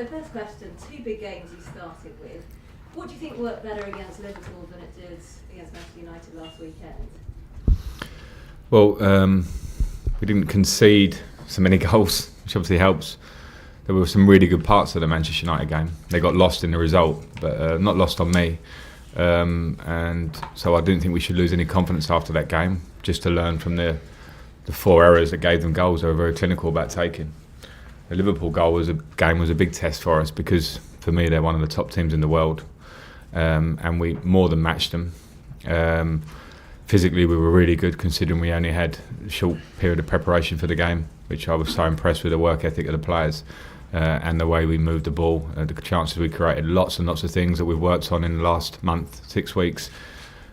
So first question, 2 big games you started with. What do you think worked better against Liverpool than it did against Manchester United last weekend? Well, we didn't concede so many goals, which obviously helps. There were some really good parts of the Manchester United game. They got lost in the result, but not lost on me. And so I didn't think we should lose any confidence after that game, just to learn from the 4 errors that gave them goals they were very clinical about taking. The Liverpool was a big test for us because, for me, they're one of the top teams in the world. And we more than matched them. Physically, we were really good considering we only had a short period of preparation for the game, which I was so impressed with the work ethic of the players. And the way we moved the ball, the chances we created, lots and lots of things that we've worked on in the last month, 6 weeks,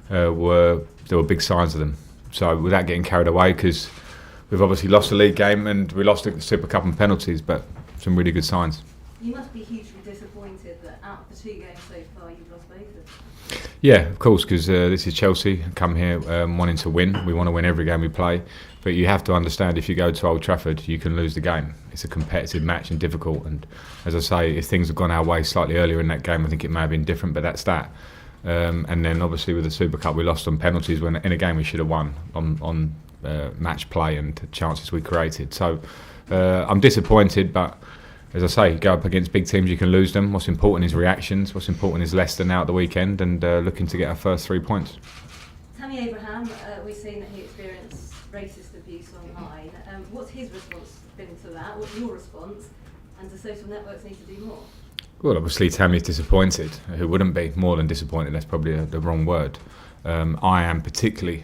there were big signs of them. So without getting carried away, because we've obviously lost the league game and we lost the Super Cup and penalties, but some really good signs. You must be hugely disappointed that out of the 2 games so far you've lost both of them. Yeah, of course, because this is Chelsea, come here wanting to win. We want to win every game we play. But you have to understand, if you go to Old Trafford, you can lose the game. It's a competitive match and difficult. And as I say, if things had gone our way slightly earlier in that game, I think it may have been different, but that's that. And then obviously with the Super Cup, we lost on penalties when in a game we should have won on match play and chances we created. So I'm disappointed, but as I say, go up against big teams, you can lose them. What's important is reactions. What's important is Leicester now at the weekend and looking to get our first 3 points. Tammy Abraham, we've seen that he experienced racist abuse online. What's his response been to that? What's your response? And do social networks need to do more? Well, obviously Tammy's disappointed. Who wouldn't be? More than disappointed, that's probably the wrong word. I am particularly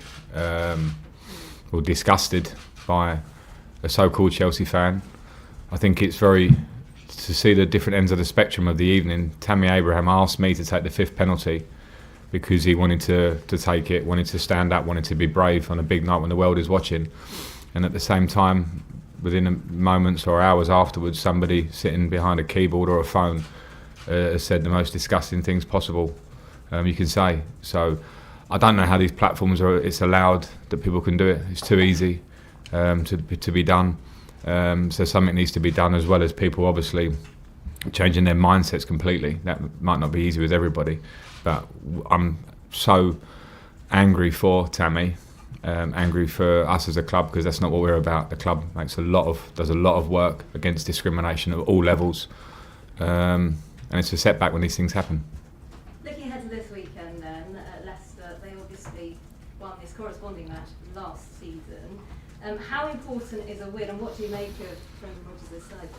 disgusted by a so-called Chelsea fan. I think it's very... to see the different ends of the spectrum of the evening. Tammy Abraham asked me to take the 5th penalty because he wanted to take it, wanted to stand up, wanted to be brave on a big night when the world is watching. And at the same time, within moments or hours afterwards, somebody sitting behind a keyboard or a phone has said the most disgusting things possible you can say. So I don't know how these platforms it's allowed that people can do it. It's too easy to be done. So something needs to be done, as well as people obviously changing their mindsets completely. That might not be easy with everybody, but I'm so angry for Tammy, angry for us as a club, because that's not what we're about. The club does a lot of work against discrimination at all levels, and it's a setback when these things happen. Looking ahead to this weekend then, Leicester, they obviously won this corresponding match last season. How important is a win, and what do you make of Brendan Rodgers' side?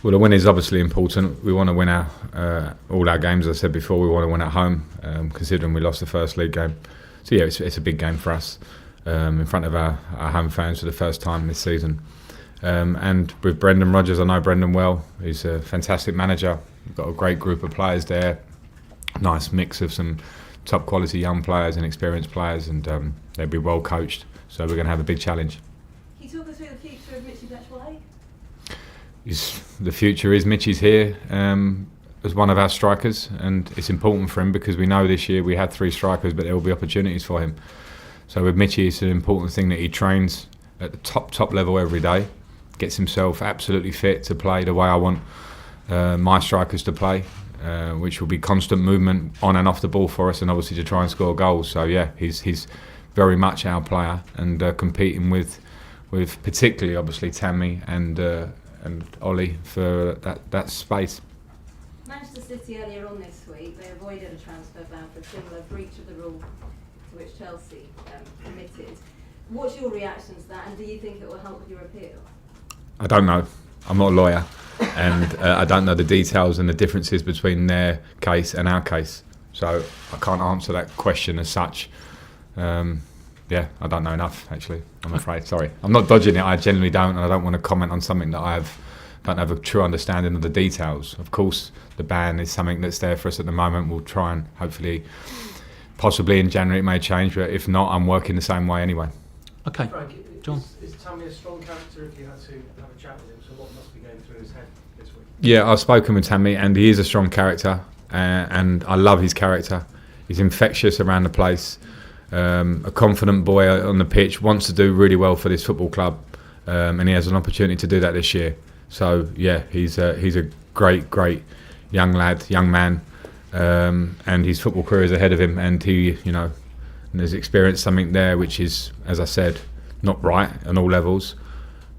Well, the win is obviously important. We want to win all our games, as I said before. We want to win at home, considering we lost the first league game. So yeah, it's a big game for us, in front of our home fans for the first time this season. And with Brendan Rodgers, I know Brendan well. He's a fantastic manager. We've got a great group of players there. Nice mix of some top quality young players and experienced players, and they'll be well coached. So we're going to have a big challenge. Can you talk us through the future of Mitchie Batshuayi? The future is Mitchie's here as one of our strikers, and it's important for him because we know this year we had 3 strikers, but there will be opportunities for him. So with Mitchie, it's an important thing that he trains at the top level every day, gets himself absolutely fit to play the way I want my strikers to play, which will be constant movement on and off the ball for us, and obviously to try and score goals. So yeah, he's very much our player, and competing with particularly obviously Tammy and Ollie for that space. Manchester City earlier on this week, they avoided a transfer ban for a similar breach of the rule to which Chelsea committed. What's your reaction to that, and do you think it will help with your appeal? I don't know. I'm not a lawyer, and I don't know the details and the differences between their case and our case. So I can't answer that question as such. Yeah, I don't know enough, actually, I'm afraid. Sorry. I'm not dodging it, I genuinely don't, and I don't want to comment on something that don't have a true understanding of the details. Of course, the ban is something that's there for us at the moment. We'll try and hopefully, possibly in January it may change, but if not, I'm working the same way anyway. Okay, Frank, John. Is Tammy a strong character if you had to have a chat with him? So what must be going through his head this week? Yeah, I've spoken with Tammy, and he is a strong character, and I love his character. He's infectious around the place. A confident boy on the pitch, wants to do really well for this football club, and he has an opportunity to do that this year. So yeah, he's a great young man, and his football career is ahead of him, and he, has experienced something there which is, as I said, not right on all levels,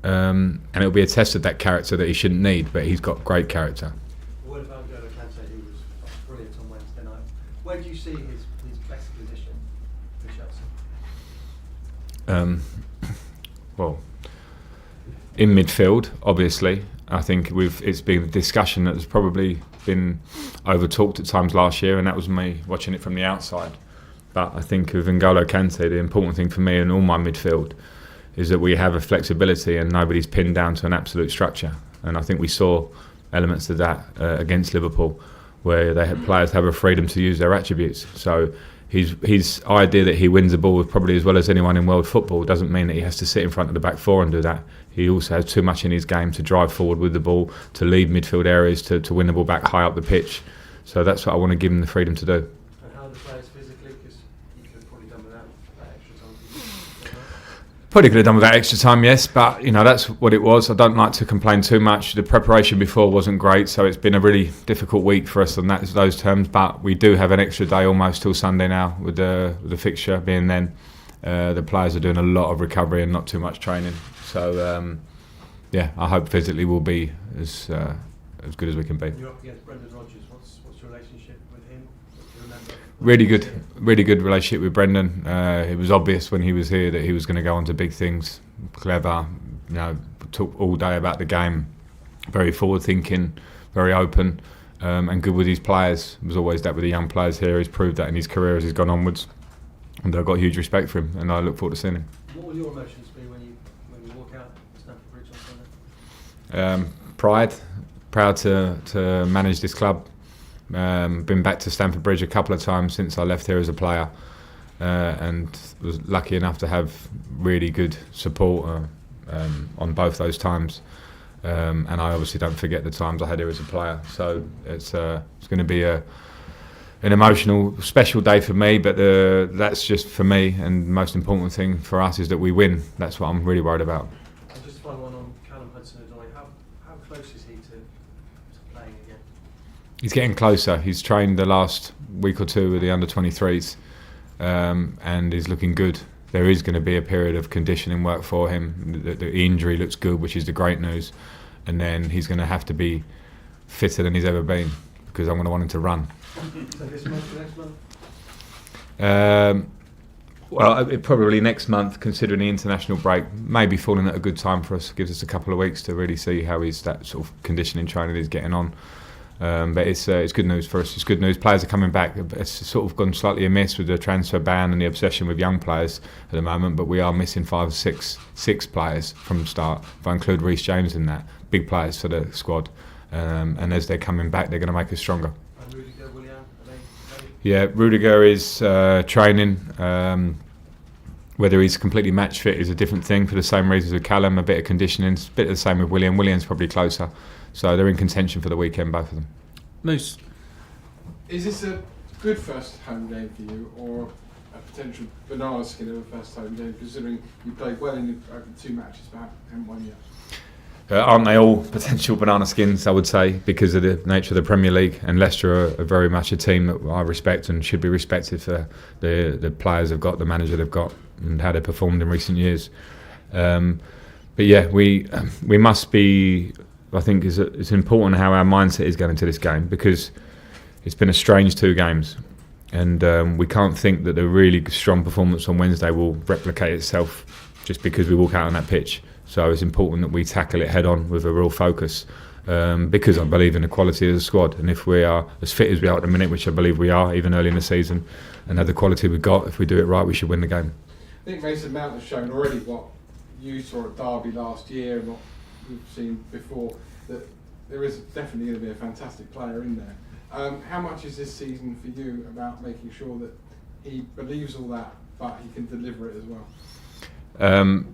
and it'll be a test of that character that he shouldn't need, but he's got great character. What about N'Golo Kante, who was brilliant on Wednesday night? Where do you see his best position for Chelsea? Well, in midfield, obviously. I think it's been a discussion that has probably been over-talked at times last year, and that was me watching it from the outside. But I think with N'Golo Kante, the important thing for me in all my midfield is that we have a flexibility and nobody's pinned down to an absolute structure. And I think we saw elements of that against Liverpool, where they had players have a freedom to use their attributes. So his idea that he wins the ball probably as well as anyone in world football doesn't mean that he has to sit in front of the back four and do that. He also has too much in his game to drive forward with the ball, to lead midfield areas, to win the ball back high up the pitch. So that's what I want to give him the freedom to do. And how are the players physically? Because you could have probably done without that extra time. Probably could have done with that extra time, yes, but that's what it was. I don't like to complain too much. The preparation before wasn't great, so it's been a really difficult week for us on those terms. But we do have an extra day almost till Sunday now, with the fixture being then. The players are doing a lot of recovery and not too much training. So I hope physically we'll be as good as we can be. You're up against Brendan Rodgers. What's your relationship with him? What do you remember? Really good relationship with Brendan. It was obvious when he was here that he was going to go on to big things. Clever, talked all day about the game. Very forward thinking, very open, and good with his players. It was always that with the young players here. He's proved that in his career as he's gone onwards, and I've got huge respect for him, and I look forward to seeing him. What will your emotions be when you walk out Stamford Bridge on Sunday? Proud to manage this club. Been back to Stamford Bridge a couple of times since I left here as a player, and was lucky enough to have really good support on both those times. And I obviously don't forget the times I had here as a player. So it's going to be an emotional, special day for me. But that's just for me, and the most important thing for us is that we win. That's what I'm really worried about. And just final one on Callum Hudson-Odoi. How close is he to playing again? He's getting closer. He's trained the last week or two with the under-23s, and he's looking good. There is going to be a period of conditioning work for him. The injury looks good, which is the great news, and then he's going to have to be fitter than he's ever been, because I'm going to want him to run. So this month, next month? Well, probably next month, considering the international break, maybe falling at a good time for us. Gives us a couple of weeks to really see how that sort of conditioning training is getting on. But it's good news for us. It's good news. Players are coming back. It's sort of gone slightly amiss with the transfer ban and the obsession with young players at the moment. But we are missing 5 or 6 players from the start. If I include Reece James in that, big players for the squad. And as they're coming back, they're going to make us stronger. And Rudiger, Willian, are they ready? Yeah, Rudiger is training. Whether he's completely match fit is a different thing, for the same reasons with Callum. A bit of conditioning, a bit of the same with Willian. Willian's probably closer. So they're in contention for the weekend, both of them. Moose. Is this a good first home game for you, or a potential banana skin of a first home game, considering you played well in over 2 matches but haven't won yet? Aren't they all potential banana skins, I would say, because of the nature of the Premier League? And Leicester are very much a team that I respect and should be respected for the players they've got, the manager they've got, and how they performed in recent years. But yeah, we must be. I think it's important how our mindset is going into this game, because it's been a strange 2 games, and we can't think that the really strong performance on Wednesday will replicate itself just because we walk out on that pitch. So it's important that we tackle it head on with a real focus, because I believe in the quality of the squad, and if we are as fit as we are at the minute, which I believe we are, even early in the season, and have the quality we've got, if we do it right, we should win the game. I think Mason Mount has shown already what you saw at Derby last year and what we've seen before, that there is definitely going to be a fantastic player in there. How much is this season for you about making sure that he believes all that, but he can deliver it as well?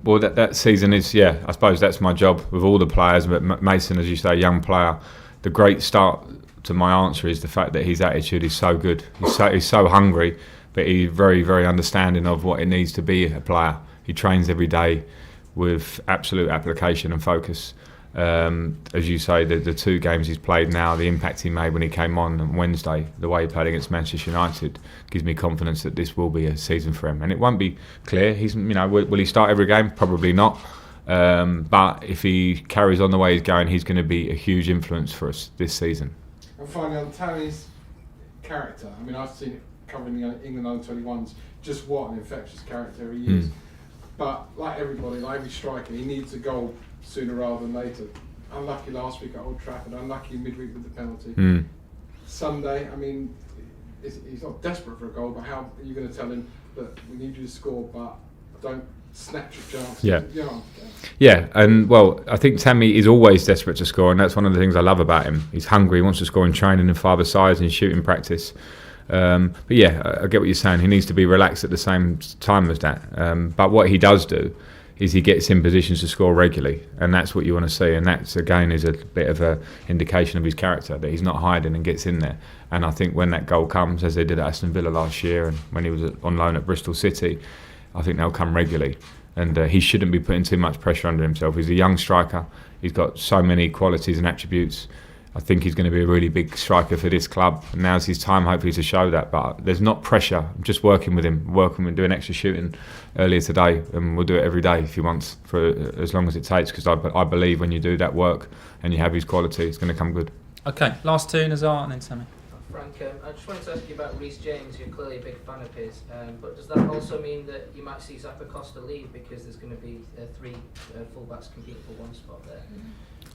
Well, that season is, I suppose that's my job with all the players, but Mason, as you say, young player. The great start to my answer is the fact that his attitude is so good. He's so hungry, but he's very, very understanding of what it needs to be a player. He trains every day with absolute application and focus. As you say, the 2 games he's played now, the impact he made when he came on Wednesday, the way he played against Manchester United, gives me confidence that this will be a season for him. And it won't be clear. Will he start every game? Probably not. But if he carries on the way he's going, he's going to be a huge influence for us this season. And finally, on Tammy's character, I mean, I've seen it covering the England under-21s, just what an infectious character he is. But like everybody, like every striker, he needs a goal sooner rather than later. Unlucky last week at Old Trafford, unlucky midweek with the penalty. Sunday, I mean, he's not desperate for a goal, but how are you going to tell him that we need you to score, but don't snatch your chance? Yeah, and well, I think Tammy is always desperate to score, and that's one of the things I love about him. He's hungry, he wants to score in training and 5-a-sides and shooting practice. But yeah, I get what you're saying. He needs to be relaxed at the same time as that. But what he does do is he gets in positions to score regularly, and that's what you want to see. And that's again is a bit of an indication of his character, that he's not hiding and gets in there. And I think when that goal comes, as they did at Aston Villa last year, and when he was on loan at Bristol City, I think they'll come regularly. And he shouldn't be putting too much pressure under himself. He's a young striker. He's got so many qualities and attributes. I think he's going to be a really big striker for this club. And now's his time, hopefully, to show that. But there's not pressure. I'm just working with him, doing extra shooting earlier today, and we'll do it every day if he wants, for as long as it takes. Because I believe when you do that work and you have his quality, it's going to come good. Okay, last 2, Nazar, and then Sammy. Frank, I just wanted to ask you about Reece James. You're clearly a big fan of his, but does that also mean that you might see Zappacosta leave because there's going to be 3 fullbacks competing for one spot there?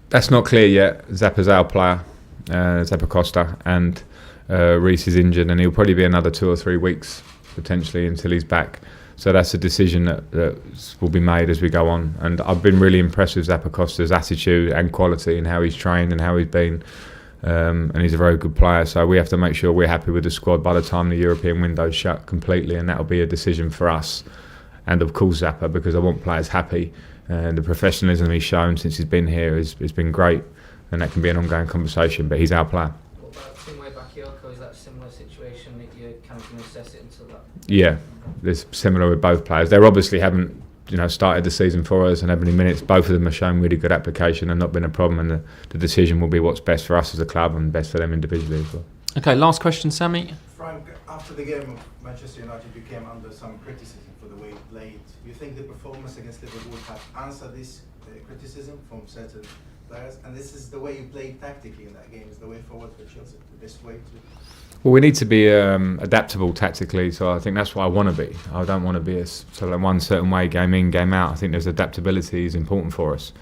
That's not clear yet. Zappa's our player, Zappacosta, and Reece is injured, and he'll probably be another 2 or 3 weeks potentially until he's back. So that's a decision that will be made as we go on. And I've been really impressed with Zappacosta's attitude and quality, and how he's trained and how he's been. And he's a very good player. So we have to make sure we're happy with the squad by the time the European window's shut completely, and that'll be a decision for us. And of course Zappa, because I want players happy. And the professionalism he's shown since he's been here has been great, and that can be an ongoing conversation, but he's our player. What about Timwe Bakayoko? Is that a similar situation that you're kind of going to assess it until that? Yeah, it's similar with both players. They obviously haven't started the season for us and have any minutes. Both of them have shown really good application and not been a problem, and the decision will be what's best for us as a club and best for them individually as well. Okay, last question, Sammy. Frank, after the game of Manchester United, you came under some criticism for the way you played. Do you think the performance against Liverpool have answered this criticism from certain players? And this is the way you played tactically in that game, is the way forward for Chelsea, the best way to... Well, we need to be adaptable tactically, so I think that's what I want to be. I don't want to be one certain way, game in, game out. I think there's adaptability is important for us,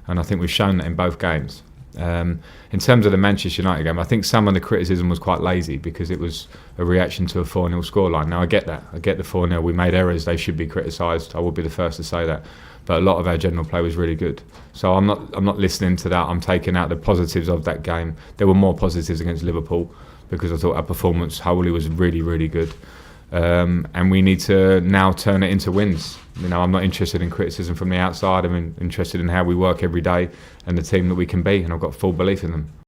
and I think we've shown that in both games. In terms of the Manchester United game, I think some of the criticism was quite lazy because it was a reaction to a 4-0 scoreline. Now I get that. I get the 4-0. We made errors. They should be criticised. I will be the first to say that. But a lot of our general play was really good. So I'm not listening to that. I'm taking out the positives of that game. There were more positives against Liverpool because I thought our performance wholly was really, really good. And we need to now turn it into wins. I'm not interested in criticism from the outside. I'm interested in how we work every day and the team that we can be, and I've got full belief in them.